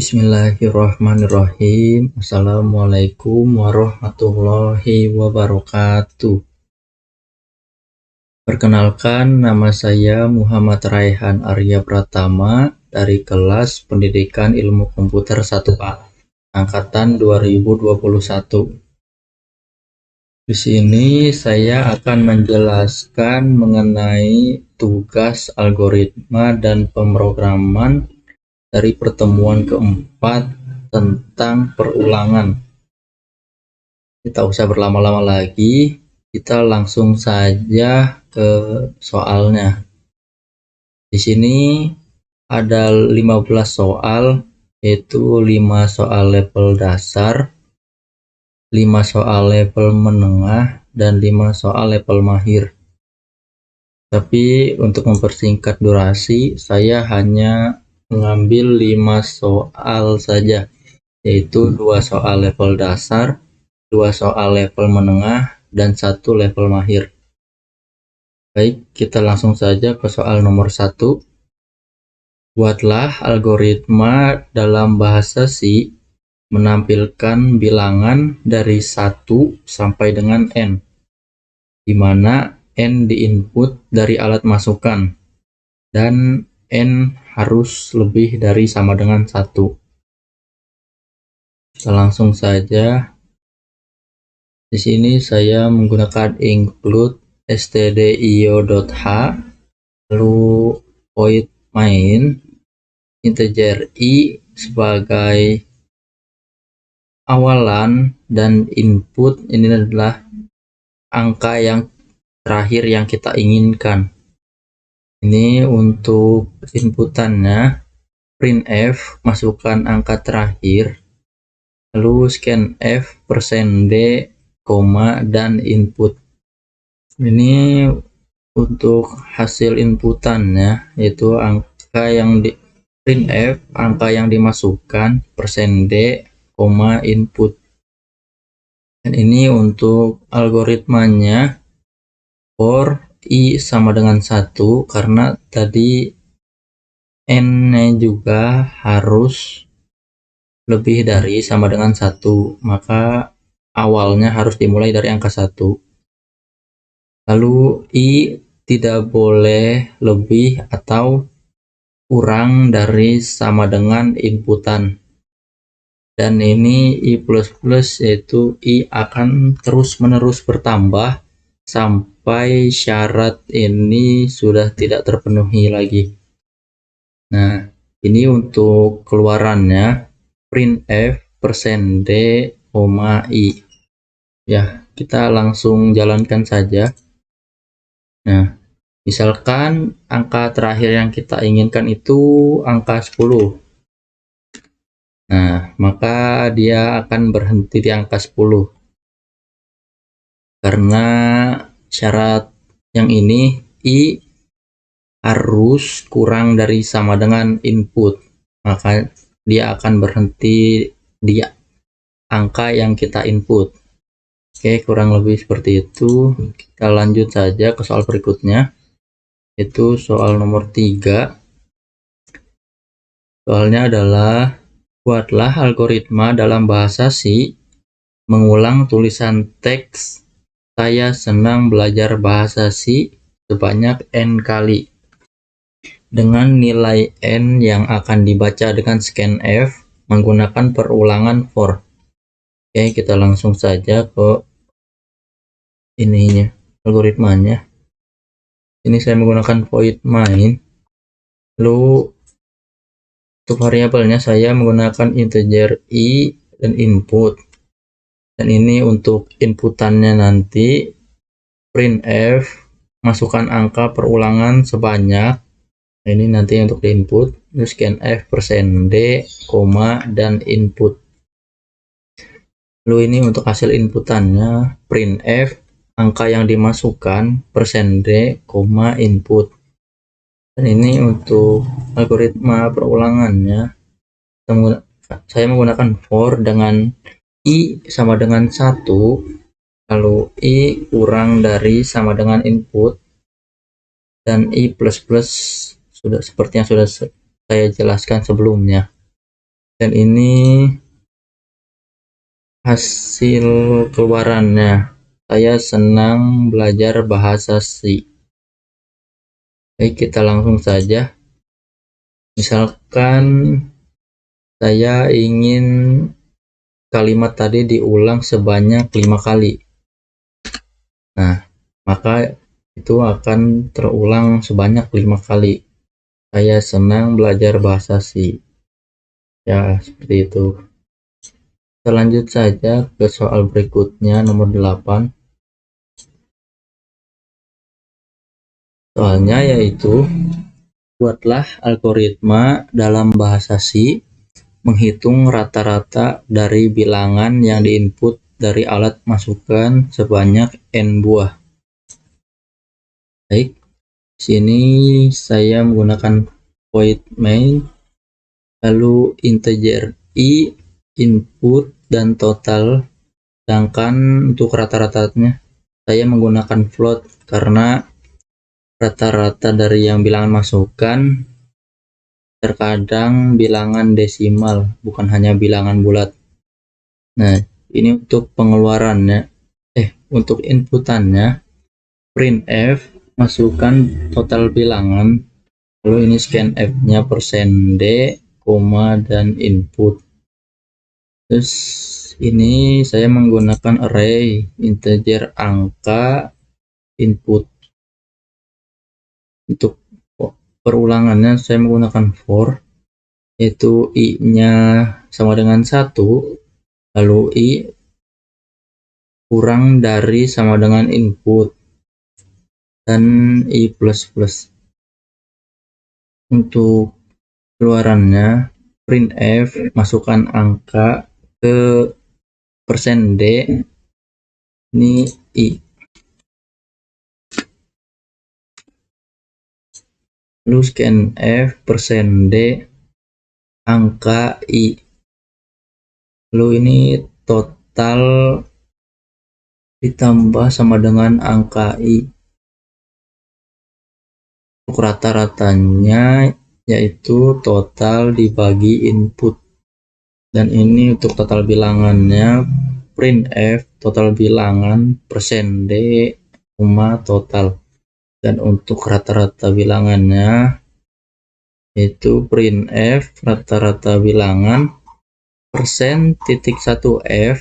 Bismillahirrahmanirrahim. Assalamualaikum warahmatullahi wabarakatuh. Perkenalkan, nama saya Muhammad Raihan Arya Pratama dari kelas Pendidikan Ilmu Komputer 1A, angkatan 2021. Di sini saya akan menjelaskan mengenai tugas algoritma dan pemrograman dari pertemuan keempat tentang perulangan. Kita usah berlama-lama lagi, kita langsung saja ke soalnya. Di sini ada 15 soal, yaitu 5 soal level dasar, 5 soal level menengah, dan 5 soal level mahir. Tapi untuk mempersingkat durasi, saya hanya mengambil 5 soal saja, yaitu 2 soal level dasar, 2 soal level menengah, dan 1 level mahir. Baik, kita langsung saja ke soal nomor 1. Buatlah algoritma dalam bahasa C menampilkan bilangan dari 1 sampai dengan N, di mana N diinput dari alat masukan, dan N harus lebih dari sama dengan 1. Kita langsung saja. Di sini saya menggunakan include stdio.h, lalu void main, integer i sebagai awalan, dan input ini adalah angka yang terakhir yang kita inginkan. Ini untuk inputannya, printf masukkan angka terakhir, lalu scanf %d, dan input. Ini untuk hasil inputannya, yaitu angka yang di printf, angka yang dimasukkan, %d, input. Dan ini untuk algoritmanya for i sama dengan 1, karena tadi n-nya juga harus lebih dari sama dengan 1, maka awalnya harus dimulai dari angka 1. Lalu i tidak boleh lebih atau kurang dari sama dengan inputan. Dan ini i++, yaitu i akan terus-menerus bertambah sampai syarat ini sudah tidak terpenuhi lagi. Nah, ini untuk keluarannya, printf %d, i. Ya, kita langsung jalankan saja. Nah, misalkan angka terakhir yang kita inginkan itu angka 10. Nah, maka dia akan berhenti di angka 10. Karena syarat yang ini, i harus kurang dari sama dengan input, maka dia akan berhenti di angka yang kita input. Oke, kurang lebih seperti itu. Kita lanjut saja ke soal berikutnya, yaitu soal nomor 3. Soalnya adalah buatlah algoritma dalam bahasa C mengulang tulisan teks "Saya senang belajar bahasa C" sebanyak n kali dengan nilai n yang akan dibaca dengan scanf menggunakan perulangan for. Oke, kita langsung saja ke ininya, algoritmanya. Ini saya menggunakan void main, lalu untuk variabelnya saya menggunakan integer i dan input. Dan ini untuk inputannya nanti, printf masukkan angka perulangan sebanyak, ini nanti untuk input, terus scanf %d, dan input. Lalu ini untuk hasil inputannya, printf angka yang dimasukkan, %d, input. Dan ini untuk algoritma perulangannya, saya menggunakan for dengan i sama dengan 1, lalu i kurang dari sama dengan input, dan i++ sudah seperti yang sudah saya jelaskan sebelumnya. Dan ini hasil keluarannya. Saya senang belajar bahasa C. Baik, kita langsung saja. Misalkan saya ingin kalimat tadi diulang sebanyak 5 kali. Nah, maka itu akan terulang sebanyak 5 kali. Saya senang belajar bahasa C. Ya, seperti itu. Kita lanjut saja ke soal berikutnya, nomor 8. Soalnya yaitu, buatlah algoritma dalam bahasa C menghitung rata-rata dari bilangan yang diinput dari alat masukan sebanyak n buah. Baik, sini saya menggunakan void main, lalu integer i, input, dan total. Sedangkan untuk rata-ratanya saya menggunakan float karena rata-rata dari yang bilangan masukan terkadang bilangan desimal, bukan hanya bilangan bulat. Nah, ini untuk pengeluarannya. Untuk inputannya, printf masukkan total bilangan, lalu ini scanf-nya %d, koma, dan input. Terus ini saya menggunakan array integer angka input. Untuk perulangannya saya menggunakan for, yaitu i-nya sama dengan 1, lalu i kurang dari sama dengan input, dan i plus plus. Untuk keluarannya, printf masukkan angka ke %d, ini i, lalu scanf %d angka i, lalu ini total ditambah sama dengan angka i. Untuk rata-ratanya yaitu total dibagi input, dan ini untuk total bilangannya, printf total bilangan %d, koma, total. Dan untuk rata-rata bilangannya yaitu printf rata-rata bilangan %(1f)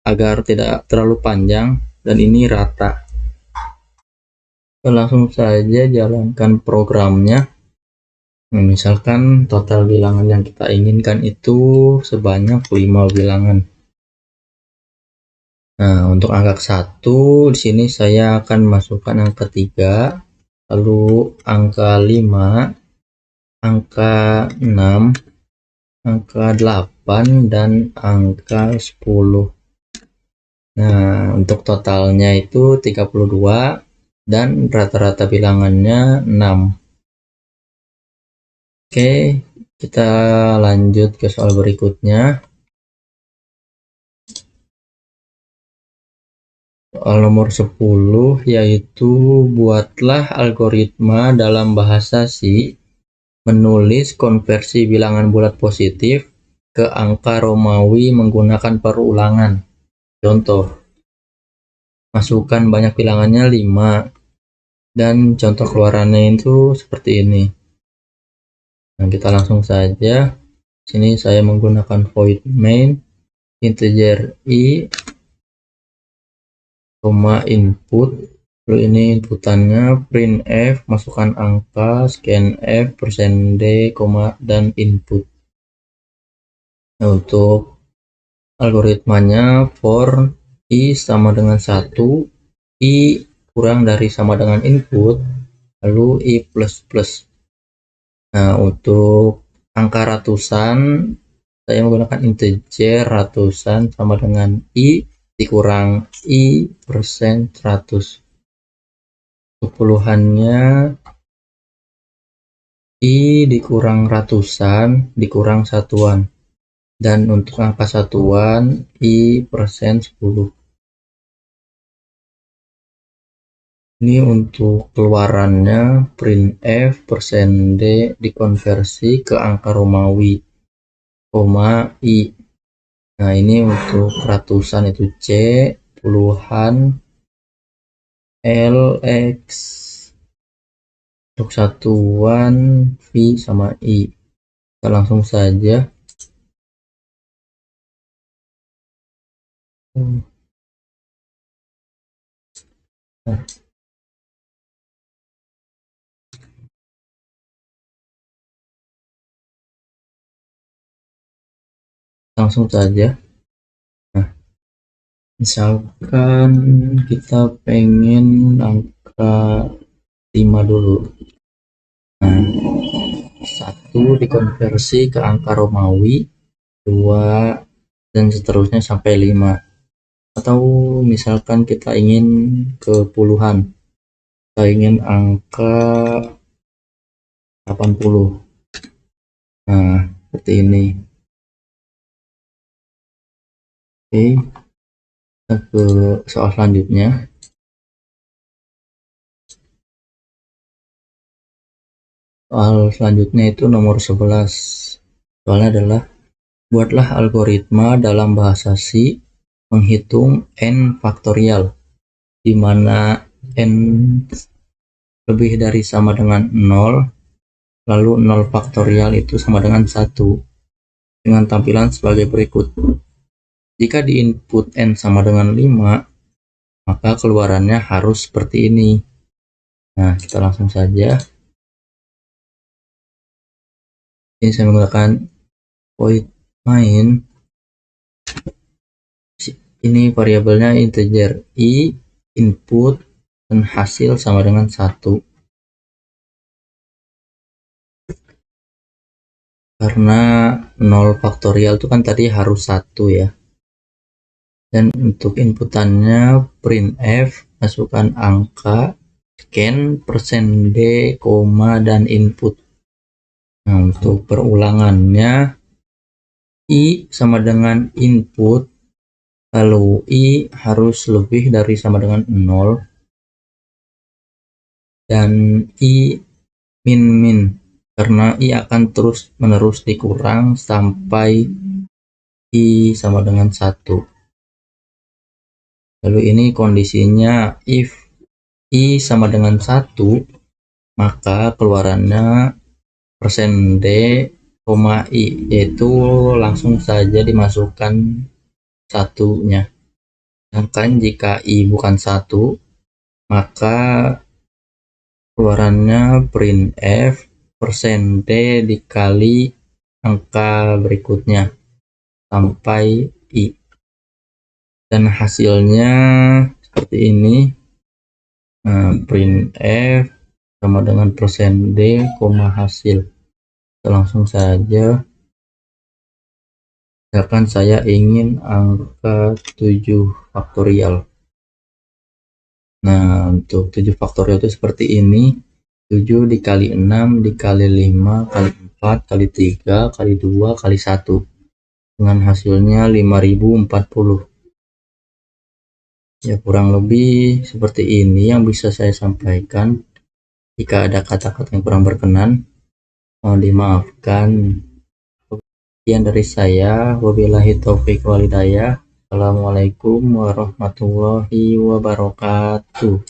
agar tidak terlalu panjang, dan ini rata. Kita langsung saja jalankan programnya. Nah, misalkan total bilangan yang kita inginkan itu sebanyak 5 bilangan. Nah, untuk angka 1 di sini saya akan masukkan angka 3, lalu angka 5, angka 6, angka 8, dan angka 10. Nah, untuk totalnya itu 32 dan rata-rata bilangannya 6. Oke, kita lanjut ke soal berikutnya. Soal nomor 10 yaitu, buatlah algoritma dalam bahasa C menulis konversi bilangan bulat positif ke angka Romawi menggunakan perulangan. Contoh, masukkan banyak bilangannya 5, dan contoh keluarannya itu seperti ini. Nah, kita langsung saja. Sini saya menggunakan void main integer i, koma, input, lalu ini inputannya printf masukkan angka, scanf %d, koma, dan input. Nah, untuk algoritmanya for i sama dengan 1, i kurang dari sama dengan input, lalu i plus plus. Nah, untuk angka ratusan saya menggunakan integer ratusan sama dengan i dikurang i %100. Untuk puluhannya i dikurang ratusan dikurang satuan, dan untuk angka satuan i %10. Ini untuk keluarannya, printf %d dikonversi ke angka Romawi. I. Nah, ini untuk ratusan itu C, puluhan L, X, untuk satuan V sama I. Kita langsung saja. Langsung saja. Nah, misalkan kita pengen angka 5 dulu. Nah, 1 dikonversi ke angka Romawi, 2 dan seterusnya sampai 5. Atau misalkan kita ingin ke puluhan, kita ingin angka 80. Nah, seperti ini. Oke, kita ke soal selanjutnya. Soal selanjutnya itu nomor 11. Soalnya adalah buatlah algoritma dalam bahasa C menghitung n faktorial, di mana n lebih dari sama dengan 0, lalu 0 faktorial itu sama dengan 1, dengan tampilan sebagai berikut. Jika di input n sama dengan 5, maka keluarannya harus seperti ini. Nah, kita langsung saja. Ini saya menggunakan void main. Ini variabelnya integer I, input, dan hasil sama dengan 1. Karena 0 faktorial itu kan tadi harus 1 ya. Dan untuk inputannya printf, masukkan angka, scan, %d, koma, dan input. Nah, untuk perulangannya I sama dengan input, lalu I harus lebih dari sama dengan 0, dan I min karena I akan terus menerus dikurang sampai I sama dengan 1. Lalu ini kondisinya if I sama dengan 1, maka keluarannya %d, I, yaitu langsung saja dimasukkan satunya. Sedangkan jika I bukan 1, maka keluarannya printf %d dikali angka berikutnya sampai I, dan hasilnya seperti ini. Printf sama dengan %d, hasil. Kita langsung saja. Misalkan saya ingin angka 7 faktorial. Nah, untuk 7 faktorial itu seperti ini. 7 dikali 6 dikali 5 kali 4 kali 3 kali 2 kali 1. Dengan hasilnya 5040. Ya, kurang lebih seperti ini yang bisa saya sampaikan. Jika ada kata-kata yang kurang berkenan, mohon dimaafkan. Sekian dari saya. Wabillahi taufiq wal hidayah. Assalamualaikum warahmatullahi wabarakatuh.